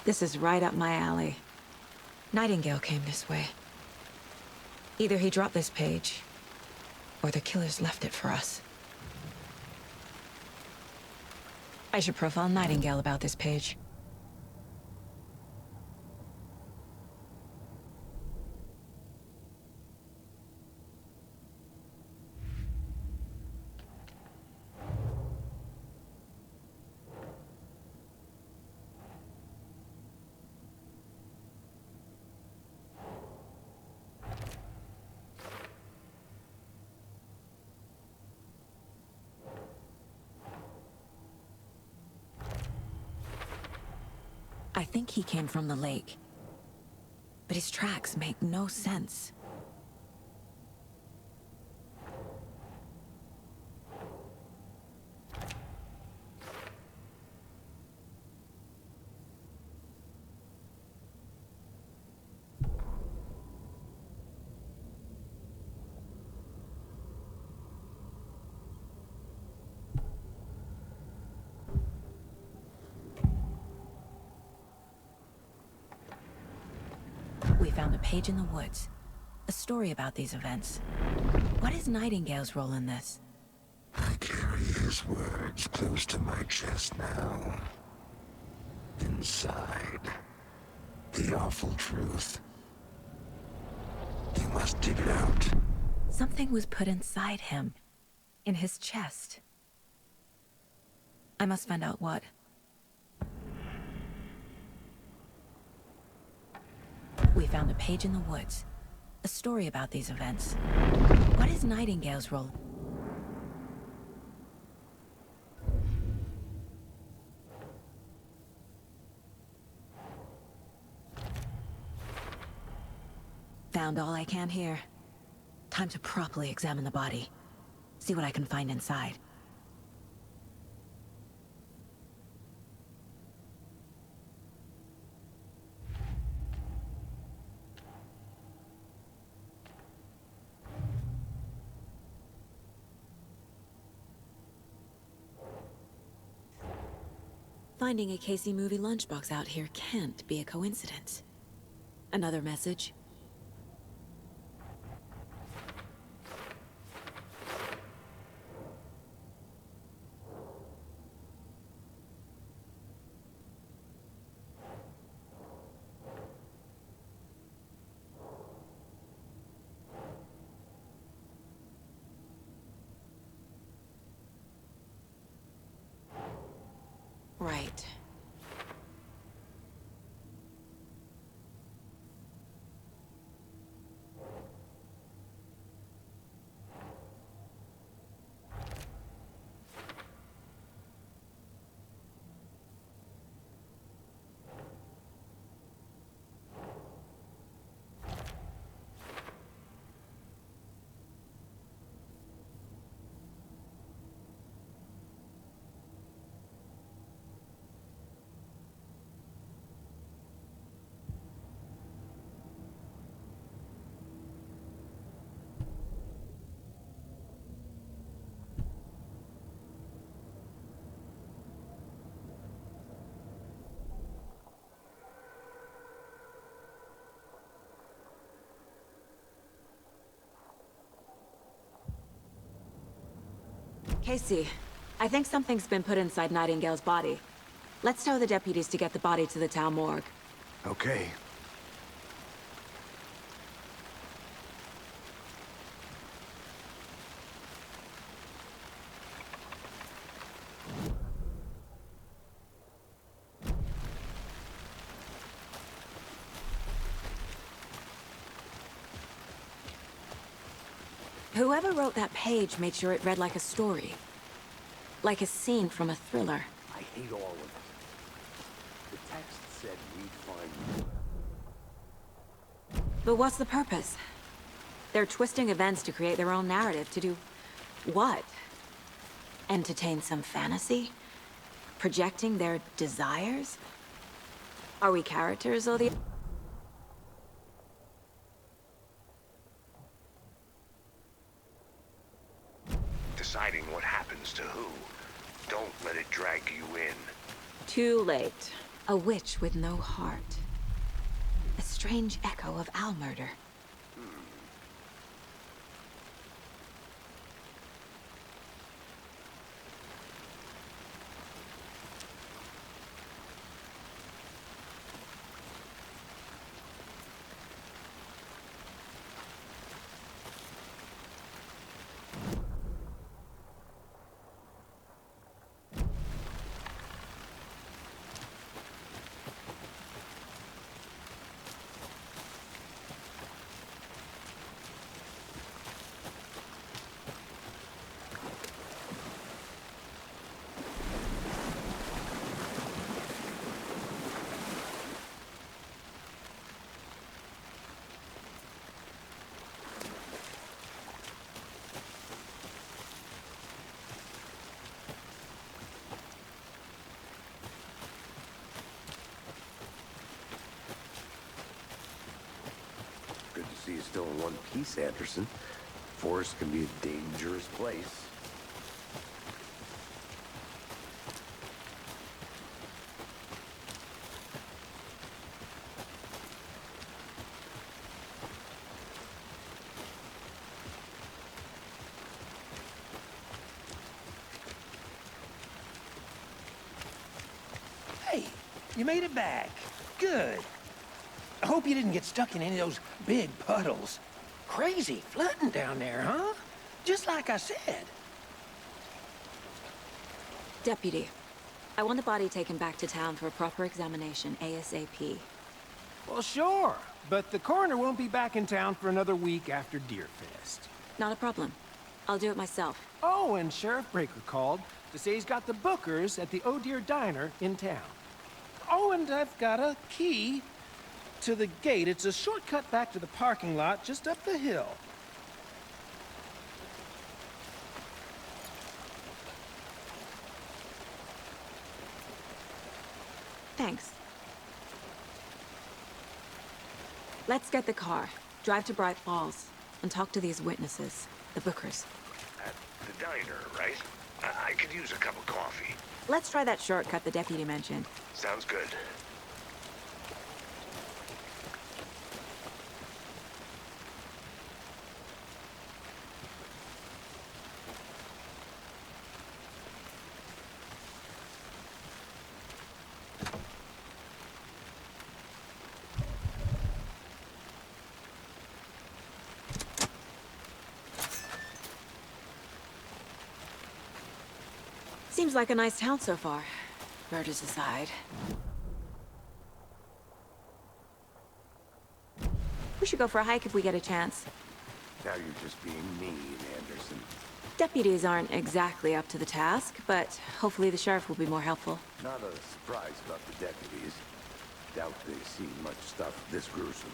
This is right up my alley. Nightingale came this way. Either he dropped this page, or the killers left it for us. I should profile Nightingale about this page. I think he came from the lake, but his tracks make no sense. We found a page in the woods. A story about these events. What is Nightingale's role in this? I carry his words close to my chest now. Inside, the awful truth. You must dig it out. Something was put inside him. In his chest. I must find out what. We found a page in the woods. A story about these events. What is Nightingale's role? Found all I can here. Time to properly examine the body. See what I can find inside. Finding a Casey movie lunchbox out here can't be a coincidence. Another message? Right. Casey, I think something's been put inside Nightingale's body. Let's tell the deputies to get the body to the town morgue. Okay. Whoever wrote that page made sure it read like a story. Like a scene from a thriller. I hate all of it. The text said we'd find you. But what's the purpose? They're twisting events to create their own narrative. To do what? Entertain some fantasy? Projecting their desires? Are we characters or the... Deciding what happens to who. Don't let it drag you in. Too late. A witch with no heart. A strange echo of owl murder. Good to see you still in one piece, Anderson. Forest can be a dangerous place. Hey, you made it back. Good. I hope you didn't get stuck in any of those big puddles. Crazy flooding down there, huh? Just like I said. Deputy, I want the body taken back to town for a proper examination, ASAP. Well, sure, but the coroner won't be back in town for another week after Deerfest. Not a problem. I'll do it myself. Oh, and Sheriff Breaker called to say he's got the Bookers at the Oh Dear Diner in town. Oh, and I've got a key to the gate. It's a shortcut back to the parking lot just up the hill. Thanks. Let's get the car, drive to Bright-Fall's, and talk to these witnesses, the Bookers. At the diner, right? I could use a cup of coffee. Let's try that shortcut the deputy mentioned. Sounds good. Seems like a nice town so far, murders aside. We should go for a hike if we get a chance. Now you're just being mean, Anderson. Deputies aren't exactly up to the task, but hopefully the sheriff will be more helpful. Not a surprise about the deputies. Doubt they've seen much stuff this gruesome.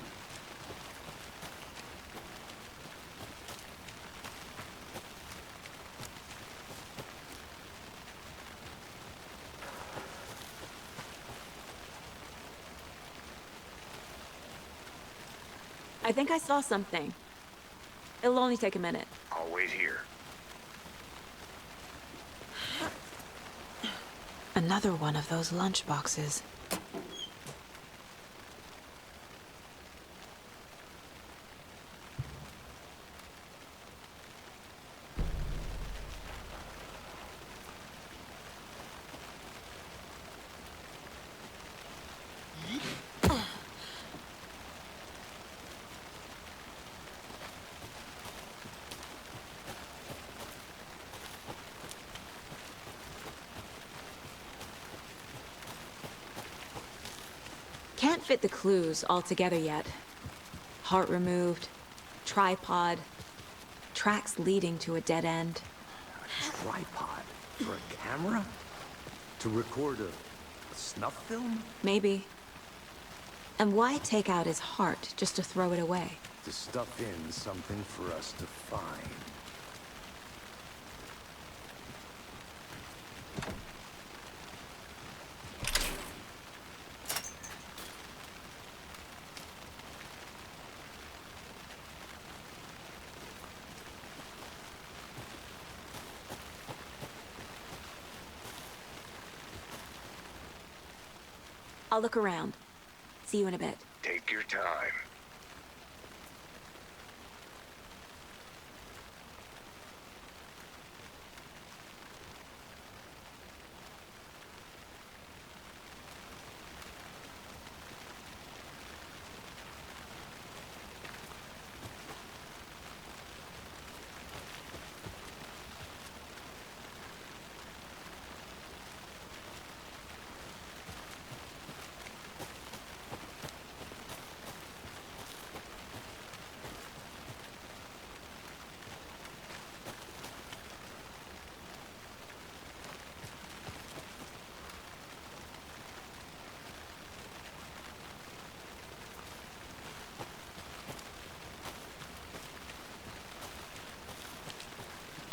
I think I saw something. It'll only take a minute. I'll wait here. Another one of those lunch boxes. Can't fit the clues all together yet. Heart removed, tripod, tracks leading to a dead end. A tripod? For a camera? To record a snuff film? Maybe. And why take out his heart just to throw it away? To stuff in something for us to find. I'll look around. See you in a bit. Take your time.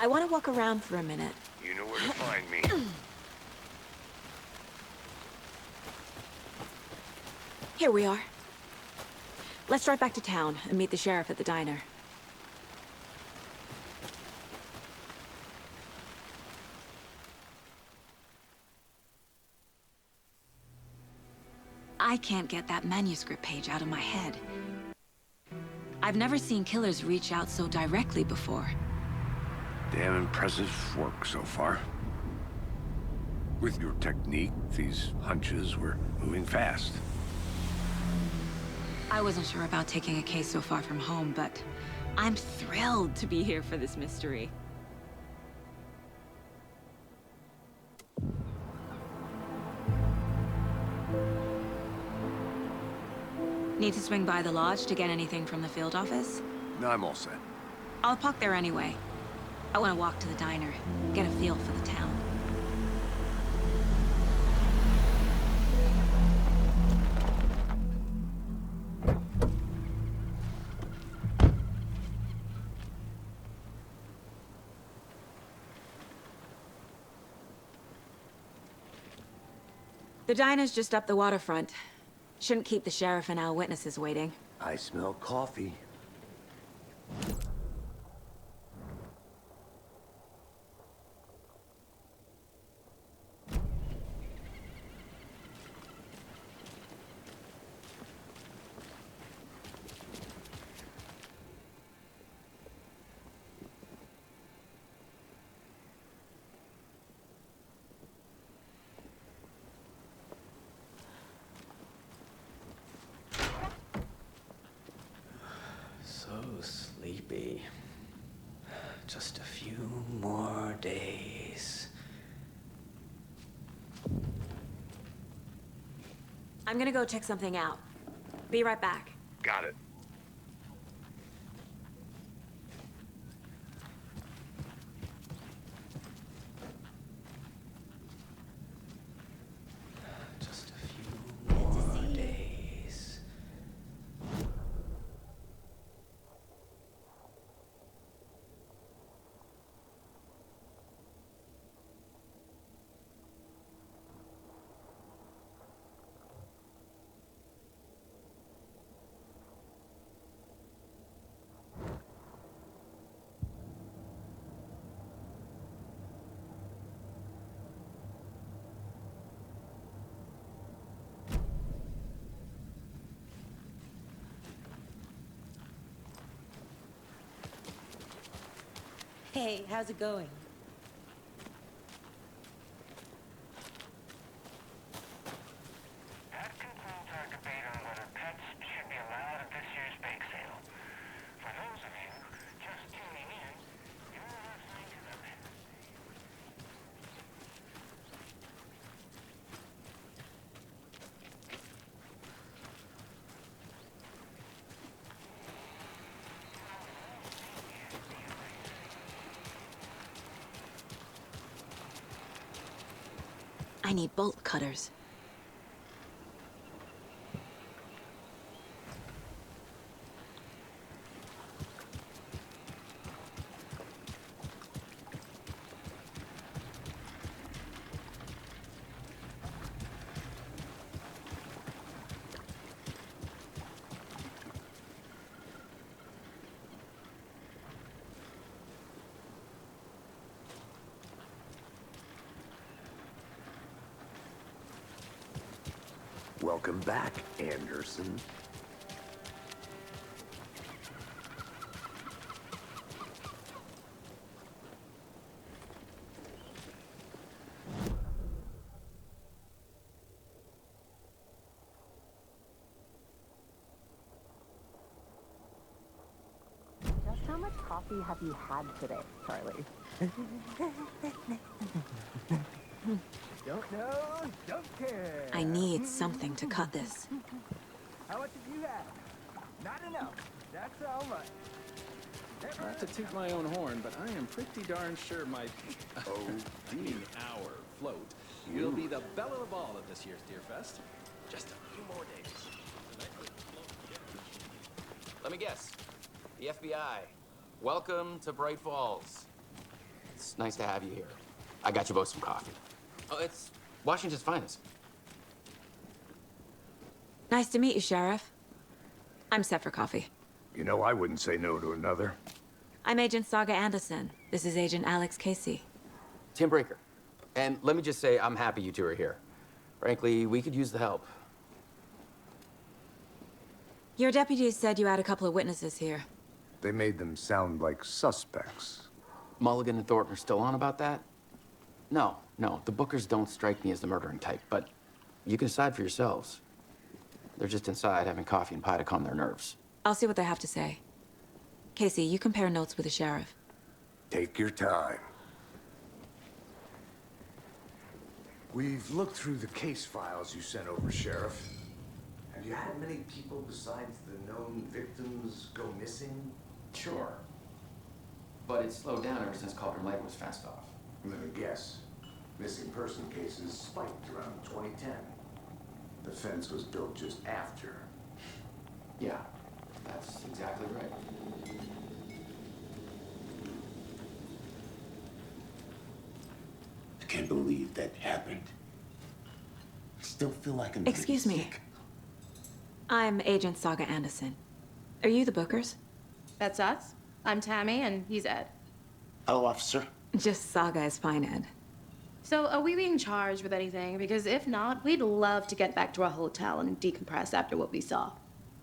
I want to walk around for a minute. You know where to find me. Here we are. Let's drive back to town and meet the sheriff at the diner. I can't get that manuscript page out of my head. I've never seen killers reach out so directly before. Damn impressive work so far. With your technique, these hunches were moving fast. I wasn't sure about taking a case so far from home, but I'm thrilled to be here for this mystery. Need to swing by the lodge to get anything from the field office? No, I'm all set. I'll park there anyway. I want to walk to the diner, get a feel for the town. The diner's just up the waterfront. Shouldn't keep the sheriff and our witnesses waiting. I smell coffee. Sleepy. Just a few more days. I'm gonna go check something out. Be right back. Got it. Just a few more days. Hey, how's it going? That concludes our debate on whether pets should be allowed at this year's bake sale. For those of you just tuning in, you're listening to the... I need bolt cutters. Welcome back, Anderson. Just how much coffee have you had today, Charlie? Don't know, don't care. I need something to cut this. How much did you have? Not enough. That's all much. Not to toot my own horn, but I am pretty darn sure my 15-hour float will be the belle of the ball at this year's Deer Fest. Just a few more days. Let me guess. The FBI. Welcome to Bright Falls. It's nice to have you here. I got you both some coffee. Oh, it's Washington's finest. Nice to meet you, Sheriff. I'm set for coffee. You know, I wouldn't say no to another. I'm Agent Saga Anderson. This is Agent Alex Casey. Tim Breaker. And let me just say, I'm happy you two are here. Frankly, we could use the help. Your deputies said you had a couple of witnesses here. They made them sound like suspects. Mulligan and Thornton are still on about that? No, the Bookers don't strike me as the murdering type, but you can decide for yourselves. They're just inside having coffee and pie to calm their nerves. I'll see what they have to say. Casey, you compare notes with the sheriff. Take your time. We've looked through the case files you sent over, Sheriff. Have you had many people besides the known victims go missing? Sure. But it's slowed down ever since Cauldron Lake was fenced off. Let me guess. Missing person cases spiked around 2010. The fence was built just after. Yeah, that's exactly right. I can't believe that happened. I still feel like I'm Excuse me. sick. I'm Agent Saga Anderson. Are you the Bookers? That's us. I'm Tammy, and he's Ed. Hello, officer. Just Saga is fine, Ed. So, are we being charged with anything? Because if not, we'd love to get back to our hotel and decompress after what we saw.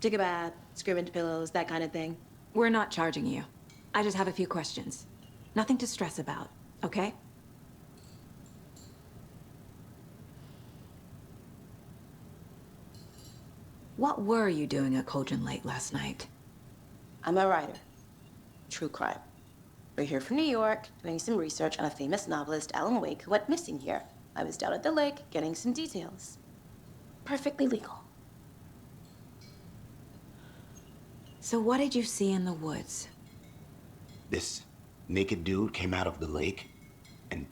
Take a bath, scream into pillows, that kind of thing. We're not charging you. I just have a few questions. Nothing to stress about, okay? What were you doing at Cauldron Lake last night? I'm a writer. True crime. We're here from New York, doing some research on a famous novelist, Alan Wake, who went missing here. I was down at the lake, getting some details. Perfectly legal. So what did you see in the woods? This naked dude came out of the lake, and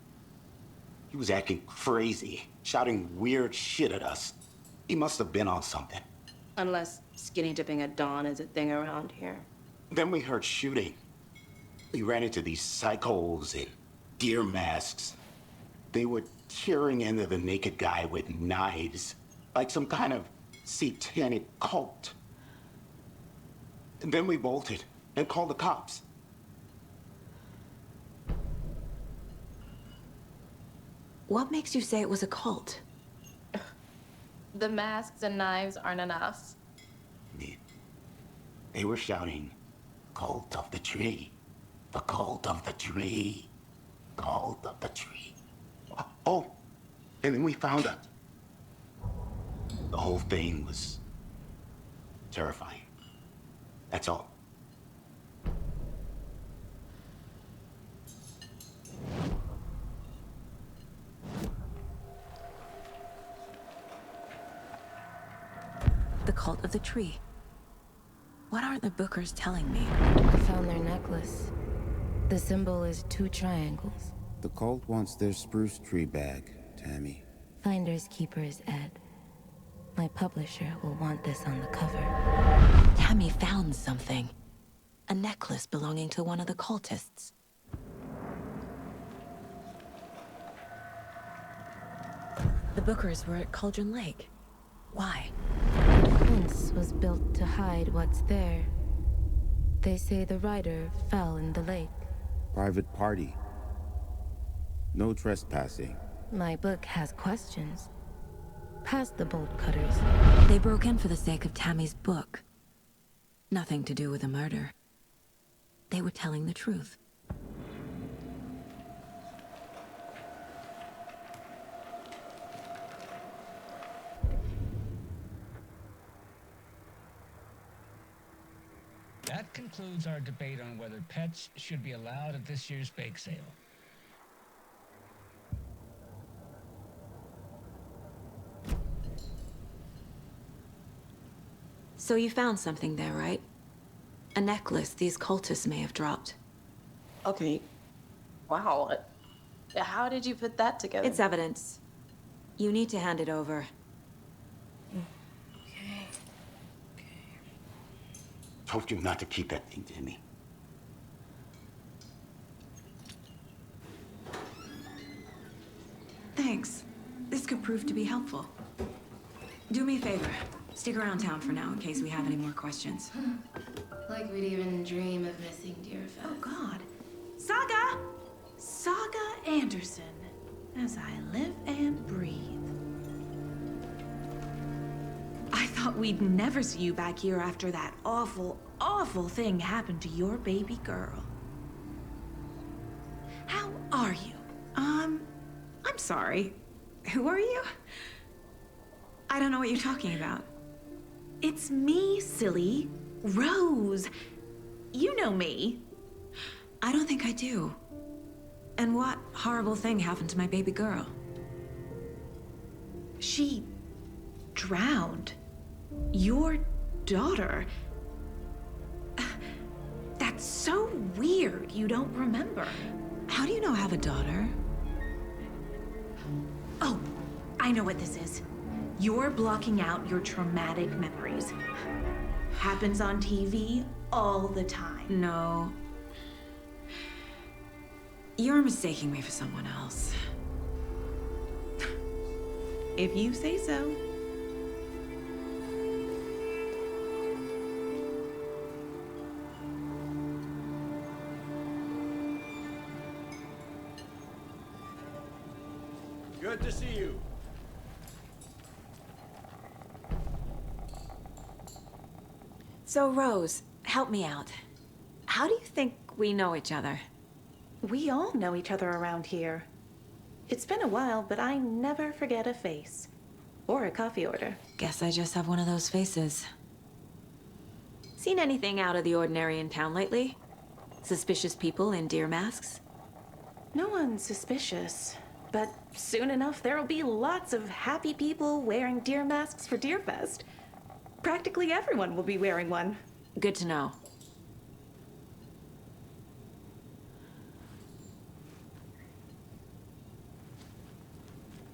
he was acting crazy, shouting weird shit at us. He must have been on something. Unless skinny dipping at dawn is a thing around here. Then we heard shooting. We ran into these psychos in deer masks. They were tearing into the naked guy with knives, like some kind of satanic cult. And then we bolted and called the cops. What makes you say it was a cult? The masks and knives aren't enough. They were shouting, "Cult of the tree, the cult of the tree, cult of the tree." Oh, and then we found out. The whole thing was terrifying. That's all. The cult of the tree. What aren't the Bookers telling me? I found their necklace. The symbol is 2 triangles. The cult wants their spruce tree back, Tammy. Finders keepers, Ed. My publisher will want this on the cover. Tammy found something. A necklace belonging to one of the cultists. The Bookers were at Cauldron Lake. Why? The fence was built to hide what's there. They say the rider fell in the lake. Private party. No trespassing. My book has questions. past the bolt cutters. They broke in for the sake of Tammy's book. Nothing to do with a murder. They were telling the truth. That concludes our debate on whether pets should be allowed at this year's bake sale. So you found something there, right? A necklace these cultists may have dropped. Okay. Wow. How did you put that together? It's evidence. You need to hand it over. Okay. Told you not to keep that thing to me. Thanks. This could prove to be helpful. Do me a favor. Stick around town for now in case we have any more questions. Like we'd even dream of missing Deerfest. Oh, God. Saga! Saga Anderson. As I live and breathe. I thought we'd never see you back here after that awful, awful thing happened to your baby girl. How are you? I'm sorry. Who are you? I don't know what you're talking about. It's me, silly. Rose. You know me. I don't think I do. And what horrible thing happened to my baby girl? She drowned. Your daughter. That's so weird you don't remember. How do you know I have a daughter? Oh, I know what this is. You're blocking out your traumatic memories. Happens on TV all the time. No. You're mistaking me for someone else. If you say so. Good to see you. So, Rose, help me out. How do you think we know each other? We all know each other around here. It's been a while, but I never forget a face. Or a coffee order. Guess I just have one of those faces. Seen anything out of the ordinary in town lately? Suspicious people in deer masks? No one's suspicious. But soon enough, there'll be lots of happy people wearing deer masks for Deerfest. Practically everyone will be wearing one. Good to know.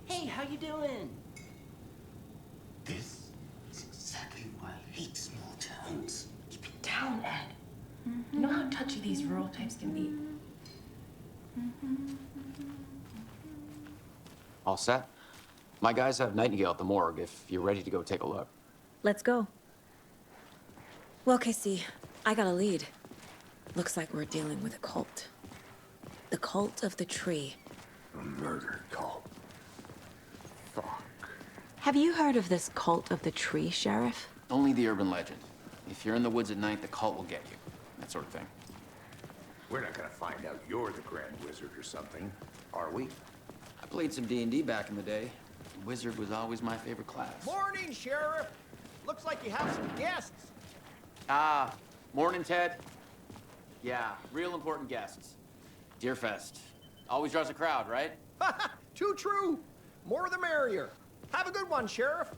Hey, how you doing? This is exactly why I hate small towns. Keep it down, Ed. You know how touchy these rural types can be. All set? My guys have Nightingale at the morgue if you're ready to go take a look. Let's go. Well, Casey, I got a lead. Looks like we're dealing with a cult. The cult of the tree. A murder cult. Fuck. Have you heard of this cult of the tree, Sheriff? Only the urban legend. If you're in the woods at night, the cult will get you. That sort of thing. We're not gonna find out you're the Grand Wizard or something, are we? I played some D&D back in the day. Wizard was always my favorite class. Morning, Sheriff. Looks like you have some guests. Ah, morning, Ted. Yeah, real important guests. Deerfest. Always draws a crowd, right? Too true. More the merrier. Have a good one, Sheriff.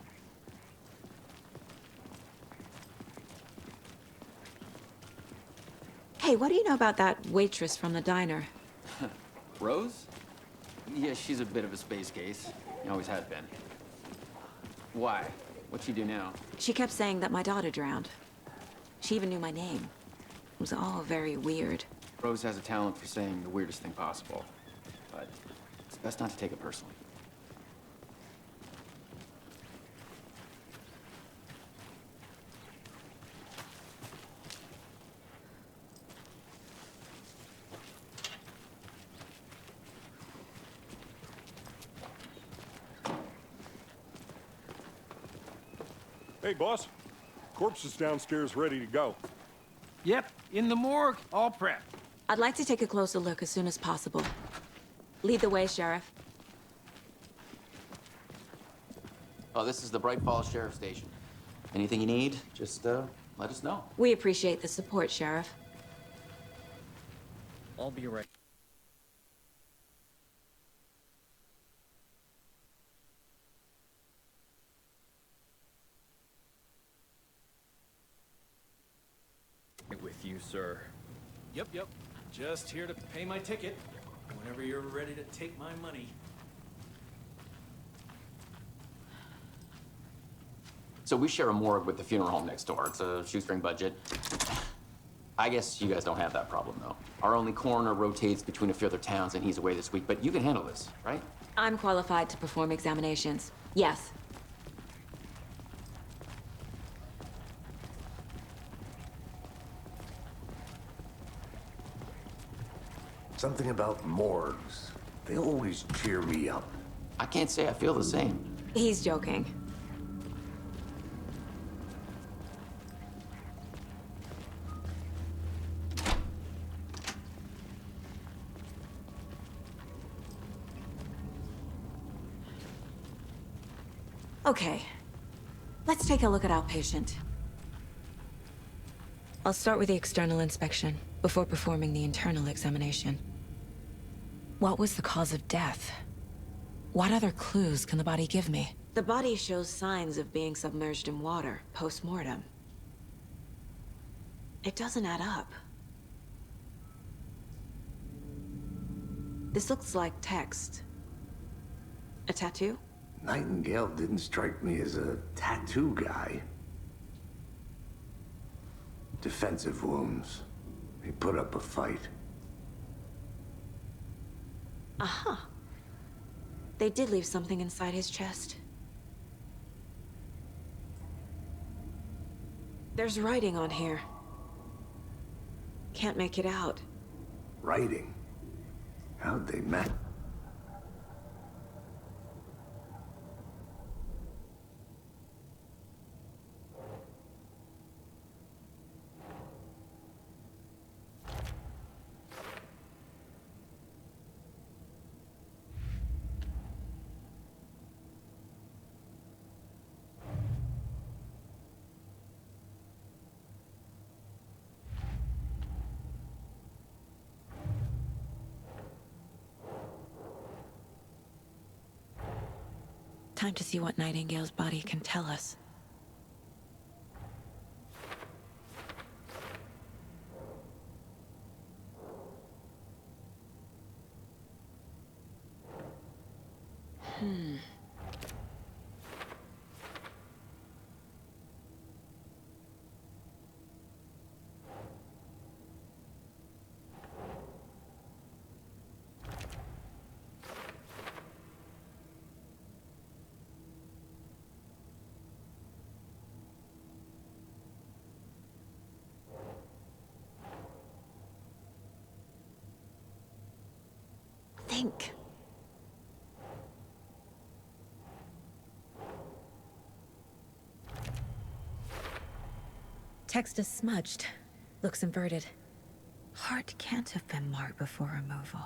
Hey, what do you know about that waitress from the diner? Rose? Yeah, she's a bit of a space case. Always has been. Why? What'd she do now? She kept saying that my daughter drowned. She even knew my name. It was all very weird. Rose has a talent for saying the weirdest thing possible. But it's best not to take it personally. Hey, boss. Corpse is downstairs ready to go. Yep, in the morgue, all prepped. I'd like to take a closer look as soon as possible. Lead the way, Sheriff. Oh, this is the Bright-Fall's Sheriff Station. Anything you need, just let us know. We appreciate the support, Sheriff. I'll be right. With you, sir. Yep. Just here to pay my ticket. Whenever you're ready to take my money. So we share a morgue with the funeral home next door. It's a shoestring budget. I guess you guys don't have that problem, though. Our only coroner rotates between a few other towns, and he's away this week. But you can handle this, right? I'm qualified to perform examinations. Yes. Something about morgues. They always cheer me up. I can't say I feel the same. He's joking. Okay, let's take a look at our patient. I'll start with the external inspection before performing the internal examination. What was the cause of death? What other clues can the body give me? The body shows signs of being submerged in water post-mortem. It doesn't add up. This looks like text. A tattoo? Nightingale didn't strike me as a tattoo guy. Defensive wounds. He put up a fight. Uh-huh. They did leave something inside his chest. There's writing on here. Can't make it out. Writing? How'd they met? Time to see what Nightingale's body can tell us. Think. Text is smudged. Looks inverted. Heart can't have been marked before removal.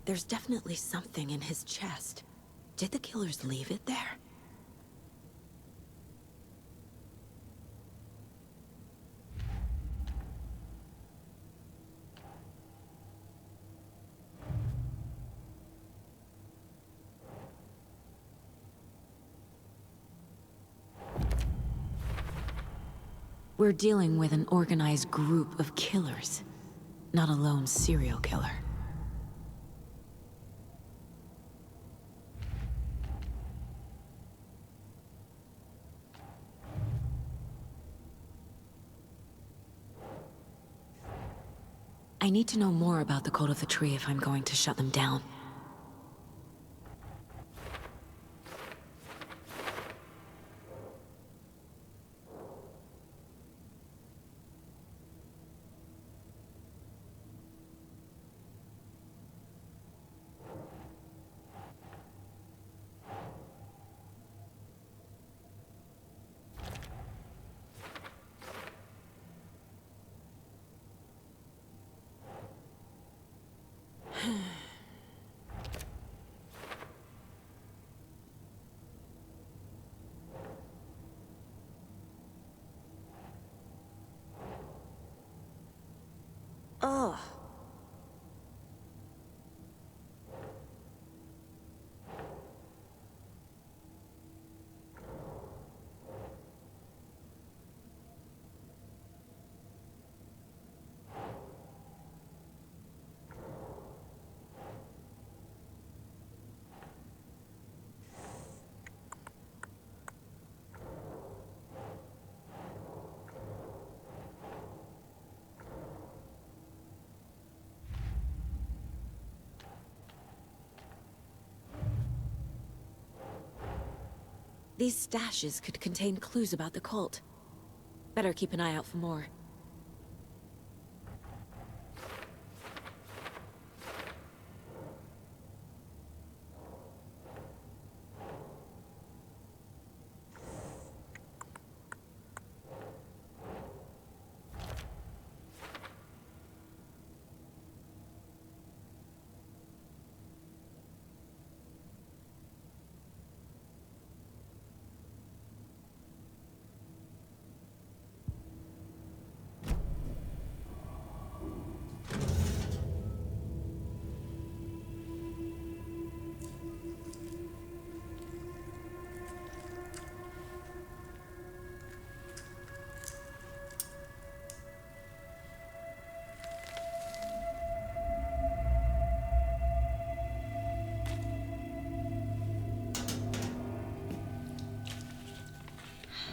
There's definitely something in his chest. Did the killers leave it there? We're dealing with an organized group of killers, not a lone serial killer. I need to know more about the code of the tree if I'm going to shut them down. Ugh. These stashes could contain clues about the cult. Better keep an eye out for more.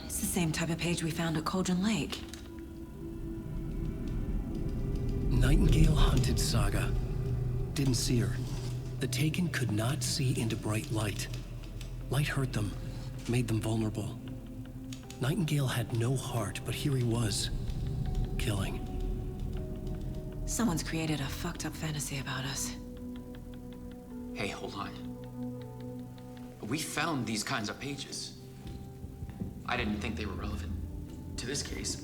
It's the same type of page we found at Cauldron Lake. Nightingale hunted Saga. Didn't see her. The Taken could not see into bright light. Light hurt them, made them vulnerable. Nightingale had no heart, but here he was, killing. Someone's created a fucked up fantasy about us. Hey, hold on. We found these kinds of pages. I didn't think they were relevant to this case.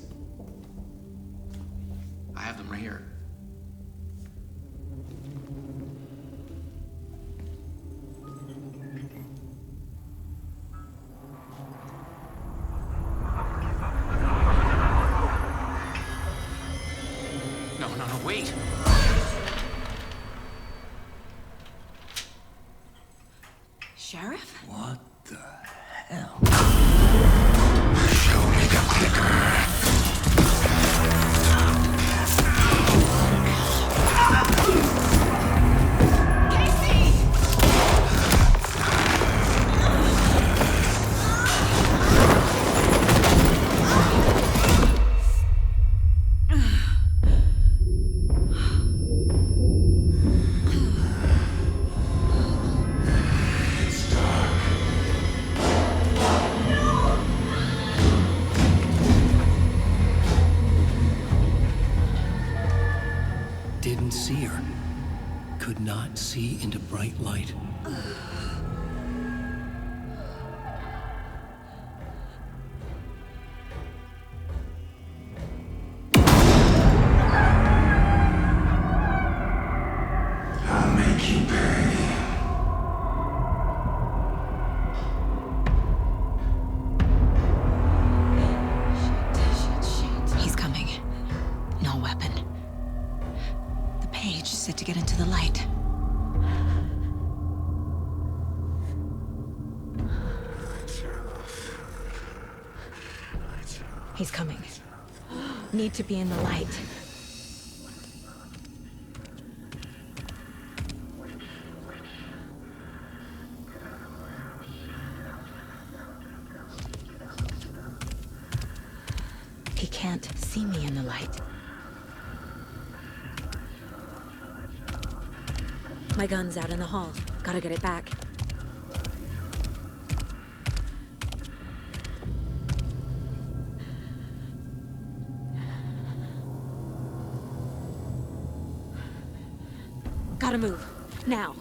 I have them right here. No, wait! Sheriff? What the hell? Show me the clicker. Didn't see her. Could not see into bright light. I'll make you pay. He's coming. No weapon. The page is set to get into the light. He's coming. Need to be in the light. He can't see me in the light. My gun's out in the hall. Gotta get it back. Gotta move. Now.